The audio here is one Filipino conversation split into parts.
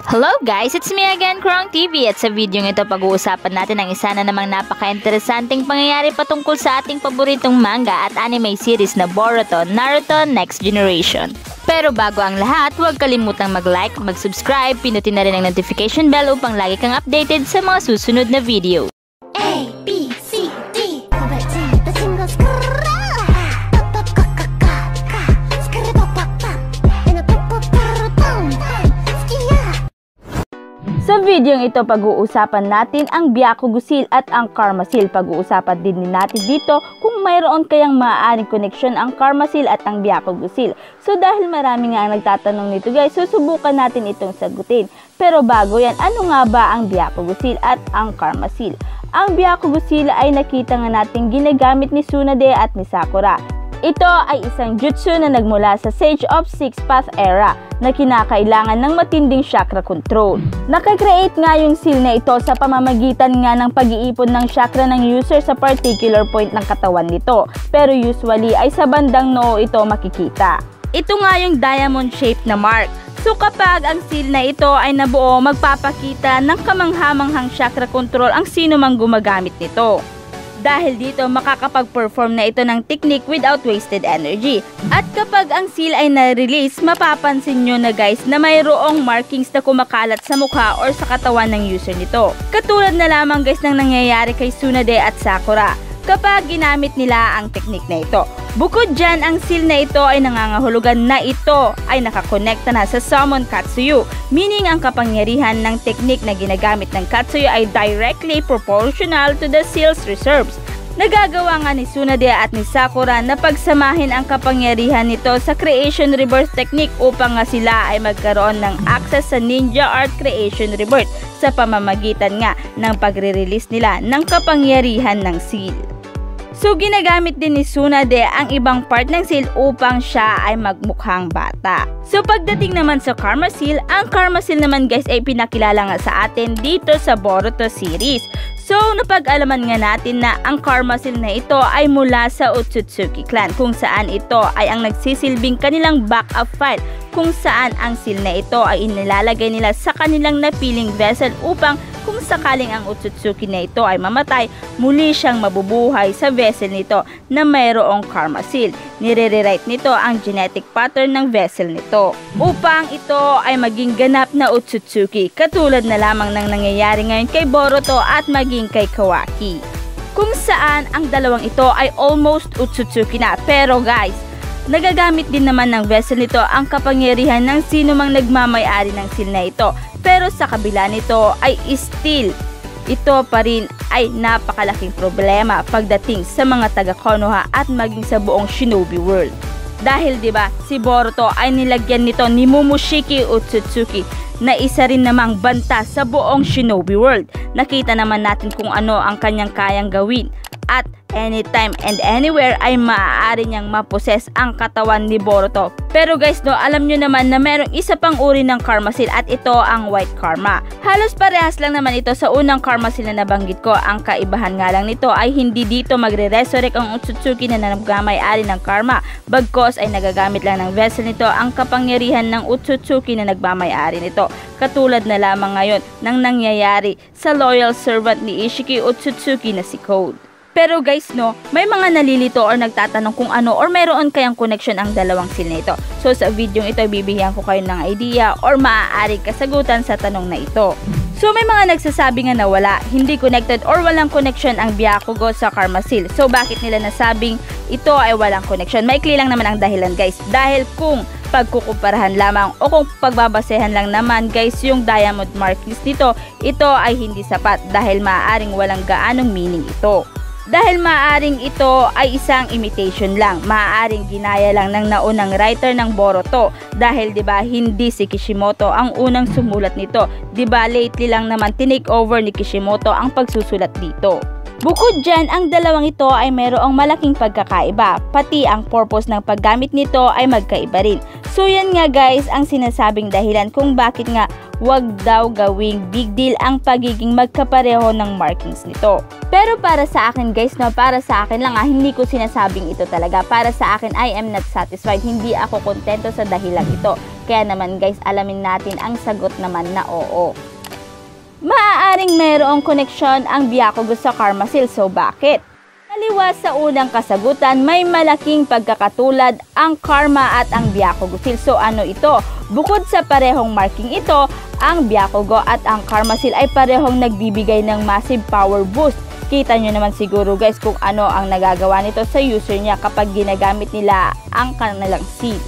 Hello guys! It's me again, Krong TV, at sa video ito pag-uusapan natin ang isa na namang napaka-interesanting pangyayari patungkol sa ating paboritong manga at anime series na Boruto, Naruto Next Generation. Pero bago ang lahat, huwag kalimutang mag-like, mag-subscribe, pinutin na rin ang notification bell upang lagi kang updated sa mga susunod na video. A, B, C, D. Sa video ito, pag-uusapan natin ang Byakugo Seal at ang Karma Seal. Pag-uusapan din natin dito kung mayroon kayang maaaring connection ang Karma Seal at ang Byakugo Seal. So dahil marami nga ang nagtatanong nito guys, susubukan natin itong sagutin. Pero bago yan, ano nga ba ang Byakugo Seal at ang Karma Seal? Ang Byakugo Seal ay nakita nga natin ginagamit ni Tsunade at ni Sakura. Ito ay isang jutsu na nagmula sa Sage of Six Path era na kinakailangan ng matinding chakra control. Nakakreate nga yung seal na ito sa pamamagitan nga ng pag-iipon ng chakra ng user sa particular point ng katawan nito. Pero usually ay sa bandang noo ito makikita. Ito nga yung diamond shape na mark. So kapag ang seal na ito ay nabuo, magpapakita ng kamanghamanghang chakra control ang sino mang gumagamit nito. Dahil dito, makakapag-perform na ito ng technique without wasted energy. At kapag ang seal ay na-release, mapapansin nyo na guys na mayroong markings na kumakalat sa mukha or sa katawan ng user nito. Katulad na lamang guys ng nangyayari kay Tsunade at Sakura kapag ginamit nila ang technique na ito. Bukod dyan, ang seal na ito ay nangangahulugan na ito ay nakakonekta na sa Summon Katsuyu, meaning ang kapangyarihan ng technique na ginagamit ng Katsuyu ay directly proportional to the seal's reserves. Nagagawa nga ni Tsunade at ni Sakura na pagsamahin ang kapangyarihan nito sa Creation Rebirth technique upang nga sila ay magkaroon ng access sa Ninja Art Creation Rebirth sa pamamagitan nga ng pagre-release nila ng kapangyarihan ng seal. So ginagamit din ni Tsunade ang ibang part ng seal upang siya ay magmukhang bata. So pagdating naman sa Karma Seal, ang Karma Seal naman guys ay pinakilala nga sa atin dito sa Boruto series. So napag-alaman nga natin na ang Karma Seal na ito ay mula sa Otsutsuki clan, kung saan ito ay ang nagsisilbing kanilang backup file, kung saan ang seal na ito ay inilalagay nila sa kanilang napiling vessel upang kung sakaling ang Otsutsuki na ito ay mamatay, muli siyang mabubuhay sa vessel nito na mayroong Karma Seal. Nire-rewrite nito ang genetic pattern ng vessel nito upang ito ay maging ganap na Otsutsuki, katulad na lamang ng nangyayari ngayon kay Boruto at maging kay Kawaki. Kung saan ang dalawang ito ay almost Otsutsuki na, pero guys, nagagamit din naman ng vessel nito ang kapangyarihan ng sino mang nagmamay-ari ng seal na ito. Pero sa kabila nito ay still, ito pa rin ay napakalaking problema pagdating sa mga taga-Konoha at maging sa buong Shinobi World. Dahil 'di ba, si Boruto ay nilagyan nito ni Momoshiki Otsutsuki na isa rin namang banta sa buong Shinobi World. Nakita naman natin kung ano ang kanyang kayang gawin at anytime and anywhere ay maaari niyang maposes ang katawan ni Boruto. Pero guys no, alam nyo naman na merong isa pang uri ng Karma Seal at ito ang White Karma. Halos parehas lang naman ito sa unang Karma Seal na nabanggit ko. Ang kaibahan nga lang nito ay hindi dito magre-resurrect ang Otsutsuki na nagmamay-ari ng Karma, bagkos ay nagagamit lang ng vessel nito ang kapangyarihan ng Otsutsuki na nagmamay-ari nito. Katulad na lamang ngayon ng nangyayari sa loyal servant ni Ishiki Otsutsuki na si Code. Pero guys no, may mga nalilito or nagtatanong kung ano or mayroon kayang connection ang dalawang seal na ito. So sa video ito, bibigyan ko kayo ng idea or maaaring kasagutan sa tanong na ito. So may mga nagsasabi nga na wala, hindi connected or walang connection ang Byakugo sa Karma Seal. So bakit nila nasabing ito ay walang connection? Maikli lang naman ang dahilan guys. Dahil kung pagkukumparahan lamang o kung pagbabasehan lang naman guys yung diamond markings nito, ito ay hindi sapat dahil maaaring walang gaanong meaning ito. Dahil maaaring ito ay isang imitation lang, maaaring ginaya lang ng naunang writer ng Boruto dahil 'di ba hindi si Kishimoto ang unang sumulat nito. 'Di ba lately lang naman tinake over ni Kishimoto ang pagsusulat dito. Bukod dyan, ang dalawang ito ay mayroong malaking pagkakaiba, pati ang purpose ng paggamit nito ay magkaiba rin. So yan nga guys ang sinasabing dahilan kung bakit nga wag daw gawing big deal ang pagiging magkapareho ng markings nito. Pero para sa akin guys, no, para sa akin lang hindi ko sinasabing ito talaga. Para sa akin, I am not satisfied. Hindi ako kontento sa dahilan ito. Kaya naman guys, alamin natin ang sagot naman na oo. Maaaring mayroong koneksyon ang Byakugo sa Karmasil. So bakit? Taliwas sa unang kasagutan, may malaking pagkakatulad ang Karma at ang Byakugo Seal. So ano ito? Bukod sa parehong marking ito, ang Byakugo at ang Karmasil ay parehong nagbibigay ng massive power boost. Kita nyo naman siguro guys kung ano ang nagagawa nito sa user niya kapag ginagamit nila ang kanilang seal.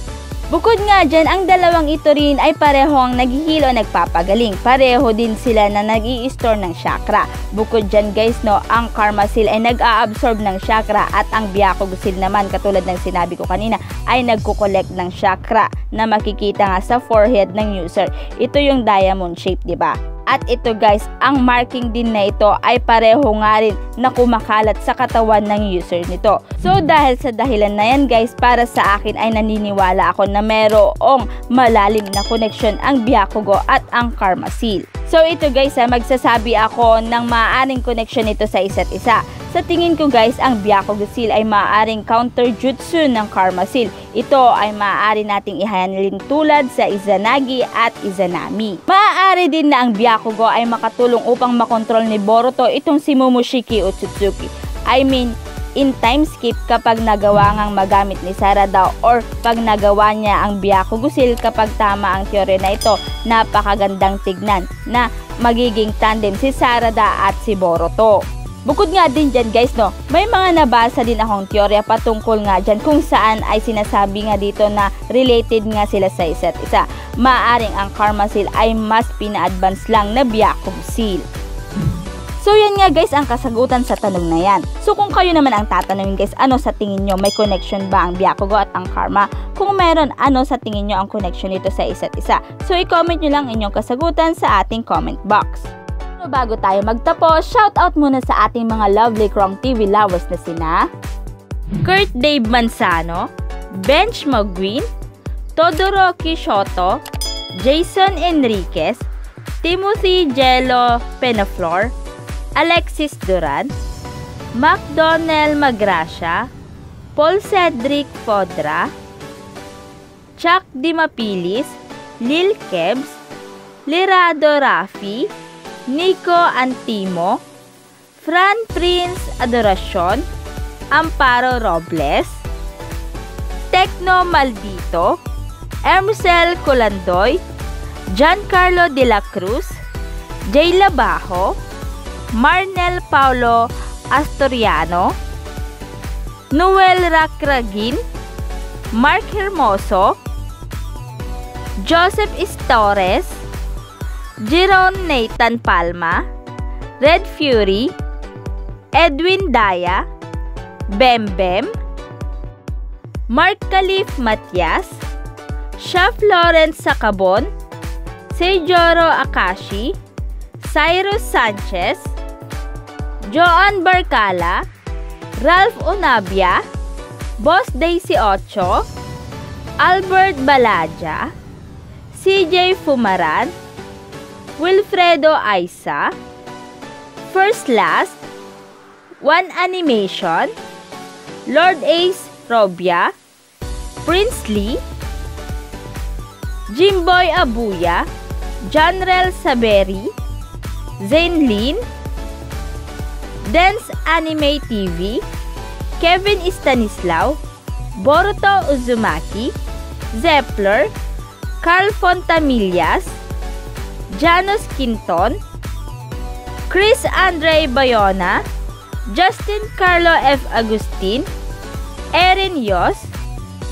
Bukod nga dyan, ang dalawang ito rin ay parehong naghihilo, nagpapagaling. Pareho din sila na nag-i-store ng chakra. Bukod dyan guys, no, ang Karma Seal ay nag-a-absorb ng chakra at ang Byakugo Seal naman, katulad ng sinabi ko kanina, ay nagko-collect ng chakra na makikita nga sa forehead ng user. Ito yung diamond shape, di ba? At ito guys, ang marking din na ito ay pareho nga rin na kumakalat sa katawan ng user nito. So dahil sa dahilan na yan guys, para sa akin ay naniniwala ako na merong malalim na connection ang Byakugo at ang Karma Seal. So ito guys, magsasabi ako ng maaaring connection nito sa isa't isa. Sa tingin ko guys, ang Byakugo Seal ay maaaring counter jutsu ng Karma Seal. Ito ay maaari nating ihanalin tulad sa Izanagi at Izanami. Maaari din na ang Byakugo ay makatulong upang makontrol ni Boruto itong si Momoshiki Otsutsuki. I mean, in time skip kapag nagawa ngang magamit ni Sarada or pag nagawa niya ang Byakugo Seal kapag tama ang teorya na ito, napakagandang tignan na magiging tandem si Sarada at si Boruto. Bukod nga din dyan guys, no, may mga nabasa din akong teorya patungkol nga dyan kung saan ay sinasabi nga dito na related nga sila sa isa't isa. Maaring ang Karma Seal ay mas pina-advance lang na Byakugo Seal. So yan nga guys ang kasagutan sa tanong na yan. So kung kayo naman ang tatanungin guys, ano sa tingin nyo, may connection ba ang Byakugo at ang Karma? Kung meron, ano sa tingin nyo ang connection nito sa isa't isa? So i-comment nyo lang inyong kasagutan sa ating comment box. Bago tayo magtapos, shoutout muna sa ating mga lovely Krong TV lovers na sina Kurt Dave Manzano, Bench Magwin, Todoroki Shoto, Jason Enriquez, Timothy Jello Penaflor, Alexis Duran, McDonnell Magracia, Paul Cedric Fodra, Chuck Dimapilis, Lil Kebs, Lirado Rafi, Nico Antimo, Fran Prince Adoracion, Amparo Robles, Tecno Maldito, Ermcel Colandoy, Giancarlo de la Cruz, Jay Labajo, Marnel Paulo Astoriano, Noel Racragin, Mark Hermoso, Joseph Istores, Jeron Nathan Palma, Red Fury, Edwin Daya, Bembem, Mark Khalif Matias, Chef Lawrence Sacabon, Seijoro Akashi, Cyrus Sanchez, Joan Barcala, Ralph Unabia, Boss Daisy Ocho, Albert Balaja, CJ Fumaran, Wilfredo Aiza, First Last, One Animation, Lord Ace Robia, Prince Lee, Jimboy Abuya, Janrel Saberi, Zainlin, Dance Anime TV, Kevin Stanislaw, Boruto Uzumaki, Zepler, Carl Fontamillas, Janos Quinton, Chris Andre Bayona, Justin Carlo F. Agustin, Erin Yos,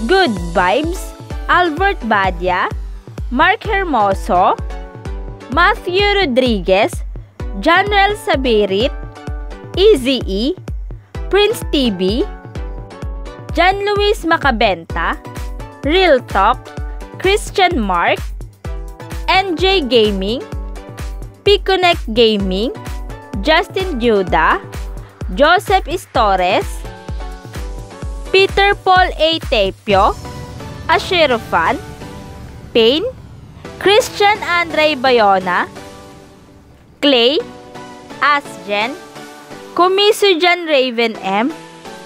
Good Vibes, Albert Badia, Mark Hermoso, Matthew Rodriguez, Janrel Sabirit, Easy E, Prince TB, John Luis Macabenta, Real Talk, Christian Mark, NJ Gaming, Piconnect Gaming, Justin Juda, Joseph Istores, Peter Paul A. Tapio, Ashirofan, Payne, Christian Andre Bayona, Clay, Asjen, Kumisu Jan Raven M,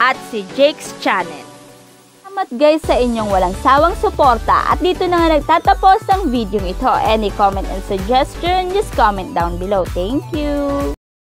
at si Jake's Channel. Salamat guys sa inyong walang sawang suporta, at dito na nga nagtatapos ang video ito. Any comment and suggestion, just comment down below. Thank you!